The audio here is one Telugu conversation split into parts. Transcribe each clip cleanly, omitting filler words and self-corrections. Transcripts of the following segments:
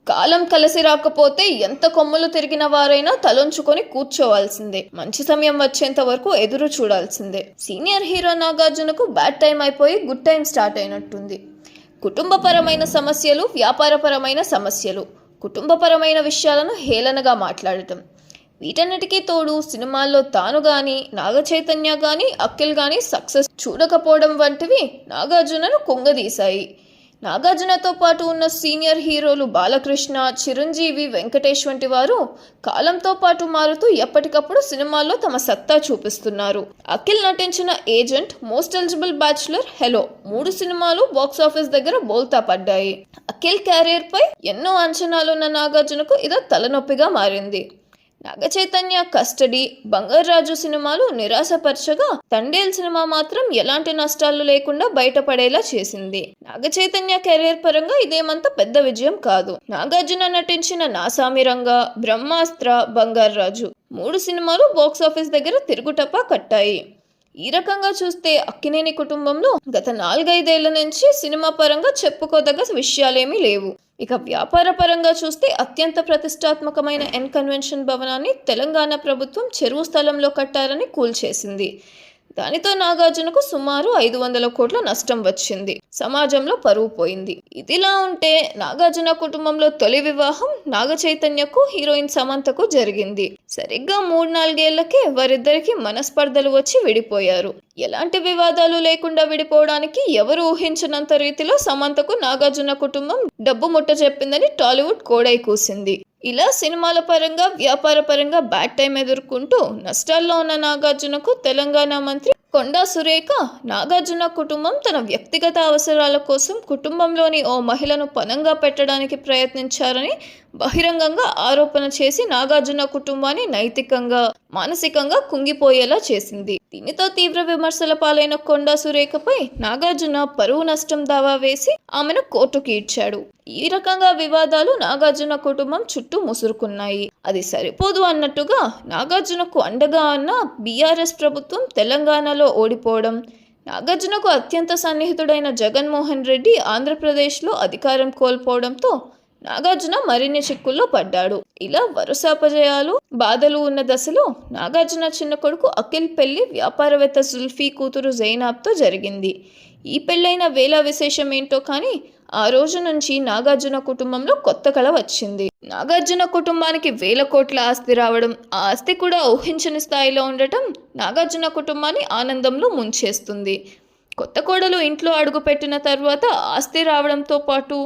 కాలం కలిసి రాకపోతే ఎంత కొమ్ములు తిరిగిన వారైనా తలొంచుకొని కూర్చోవాల్సిందే. మంచి సమయం వచ్చేంత వరకు ఎదురు చూడాల్సిందే. సీనియర్ హీరో నాగార్జునకు బ్యాడ్ టైం అయిపోయి గుడ్ టైం స్టార్ట్ అయినట్టుంది. కుటుంబపరమైన సమస్యలు, వ్యాపారపరమైన సమస్యలు, కుటుంబపరమైన విషయాలను హేళనగా మాట్లాడటం, వీటన్నిటికీ తోడు సినిమాల్లో తాను గాని, నాగచైతన్య గాని, అఖిల్ గాని సక్సెస్ చూడకపోవడం వంటివి నాగార్జునను కుంగదీశాయి. నాగార్జునతో పాటు ఉన్న సీనియర్ హీరోలు బాలకృష్ణ, చిరంజీవి, వెంకటేష్ వంటి వారు కాలంతో పాటు మారుతూ ఎప్పటికప్పుడు సినిమాల్లో తమ సత్తా చూపిస్తున్నారు. అఖిల్ నటించిన agent, most eligible bachelor, hello 3 సినిమాలు బాక్సాఫీస్ దగ్గర బోల్తా పడ్డాయి. అఖిల్ క్యారియర్ పై ఎన్నో అంచనాలున్న నాగార్జునకు ఇదో తలనొప్పిగా మారింది. నాగచైతన్య కస్టడీ, బంగారాజు సినిమాలు నిరాశపరచగా, తండేల్ సినిమా మాత్రం ఎలాంటి నష్టాలు లేకుండా బయటపడేలా చేసింది. నాగచైతన్య కెరీర్ పరంగా ఇదేమంత పెద్ద విజయం కాదు. నాగార్జున నటించిన నాసామిరంగ, బ్రహ్మాస్త్ర, బంగారాజు 3 సినిమాలు బాక్సాఫీస్ దగ్గర తిరుగుటపా కట్టాయి. ఈ రకంగా చూస్తే అక్కినేని కుటుంబంలో గత 4-5 ఏళ్ల నుంచి సినిమా పరంగా చెప్పుకోదగ్గ విషయాలేమీ లేవు. ఇక వ్యాపార పరంగా చూస్తే అత్యంత ప్రతిష్టాత్మకమైన ఎన్ కన్వెన్షన్ భవనాన్ని తెలంగాణ ప్రభుత్వం చెరువు స్థలంలో కట్టారని కూల్చేసింది. దానితో నాగార్జునకు సుమారు 500 కోట్ల నష్టం వచ్చింది. సమాజంలో పరువు పోయింది. ఇదిలా ఉంటే నాగార్జున కుటుంబంలో తొలి వివాహం నాగచైతన్యకు, హీరోయిన్ సమంతకు జరిగింది. సరిగ్గా 3-4 ఏళ్లకే వారిద్దరికి మనస్పర్ధలు వచ్చి విడిపోయారు. ఎలాంటి వివాదాలు లేకుండా విడిపోవడానికి ఎవరు ఊహించినంత రీతిలో సమంతకు నాగార్జున కుటుంబం డబ్బు ముట్ట చెప్పిందని టాలీవుడ్ కోడై కూసింది. ఇలా సినిమాల పరంగా, వ్యాపార పరంగా బ్యాడ్ టైం ఎదుర్కొంటూ నష్టాల్లో ఉన్న నాగార్జునకు తెలంగాణ మంత్రి కొండా సురేఖ, నాగార్జున కుటుంబం తన వ్యక్తిగత అవసరాల కోసం కుటుంబంలోని ఓ మహిళను పణంగా పెట్టడానికి ప్రయత్నించారని బహిరంగంగా ఆరోపణ చేసి నాగార్జున కుటుంబాన్ని నైతికంగా, మానసికంగా కుంగిపోయేలా చేసింది. దీనితో తీవ్ర విమర్శల పాలైన కొండా సురేఖపై నాగార్జున పరువు నష్టం దావా వేసి ఆమెను కోర్టుకి ఇచ్చాడు. ఈ రకంగా వివాదాలు నాగార్జున కుటుంబం చుట్టూ ముసురుకున్నాయి. అది సరిపోదు అన్నట్టుగా నాగార్జునకు అండగా ఉన్న బీఆర్ఎస్ ప్రభుత్వం తెలంగాణలో ఓడిపోవడం, నాగార్జునకు అత్యంత సన్నిహితుడైన జగన్మోహన్ రెడ్డి ఆంధ్రప్రదేశ్లో అధికారం కోల్పోవడంతో నాగార్జున మరిన్ని చిక్కుల్లో పడ్డాడు. ఇలా వరుస అపజయాలు, బాధలు ఉన్న దశలో నాగార్జున చిన్న కొడుకు అఖిల్ పెళ్లి వ్యాపారవేత్త జుల్ఫీ కూతురు జైనాబ్తో జరిగింది. ఈ పెళ్ళైన వేళ విశేషం ఏంటో కానీ ఆ రోజు నుంచి నాగార్జున కుటుంబంలో కొత్త కళ వచ్చింది. నాగార్జున కుటుంబానికి 1000 కోట్ల ఆస్తి రావడం, ఆ ఆస్తి కూడా ఊహించని స్థాయిలో ఉండటం నాగార్జున కుటుంబాన్ని ఆనందంలో ముంచేస్తుంది. కొత్త కోడలు ఇంట్లో అడుగుపెట్టిన తర్వాత ఆస్తి రావడంతో పాటు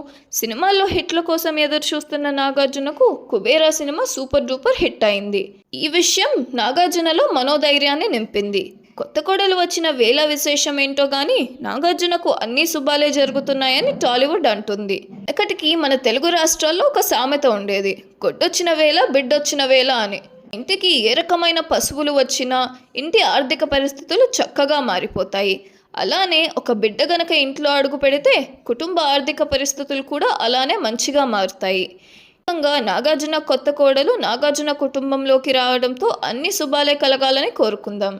సినిమాల్లో హిట్ల కోసం ఎదురు చూస్తున్న నాగార్జునకు Kubera cinema super duper hit అయింది. ఈ విషయం నాగార్జునలో మనోధైర్యాన్ని నింపింది. కొత్త కోడలు వచ్చిన వేళ విశేషం ఏంటో గానీ నాగార్జునకు అన్ని శుభాలే జరుగుతున్నాయని టాలీవుడ్ అంటుంది. ఎక్కడికి మన తెలుగు రాష్ట్రాల్లో ఒక సామెత ఉండేది, గొడ్డొచ్చిన వేళ బిడ్డొచ్చిన వేళ అని. ఇంటికి ఏ రకమైన పశువులు వచ్చినా ఇంటి ఆర్థిక పరిస్థితులు చక్కగా మారిపోతాయి. అలానే ఒక బిడ్డ గనక ఇంట్లో అడుగు పెడితే కుటుంబ ఆర్థిక పరిస్థితులు కూడా అలానే మంచిగా మారుతాయి. నాగార్జున కొత్త కోడలు నాగార్జున కుటుంబంలోకి రావడంతో అన్ని శుభాలే కలగాలని కోరుకుందాం.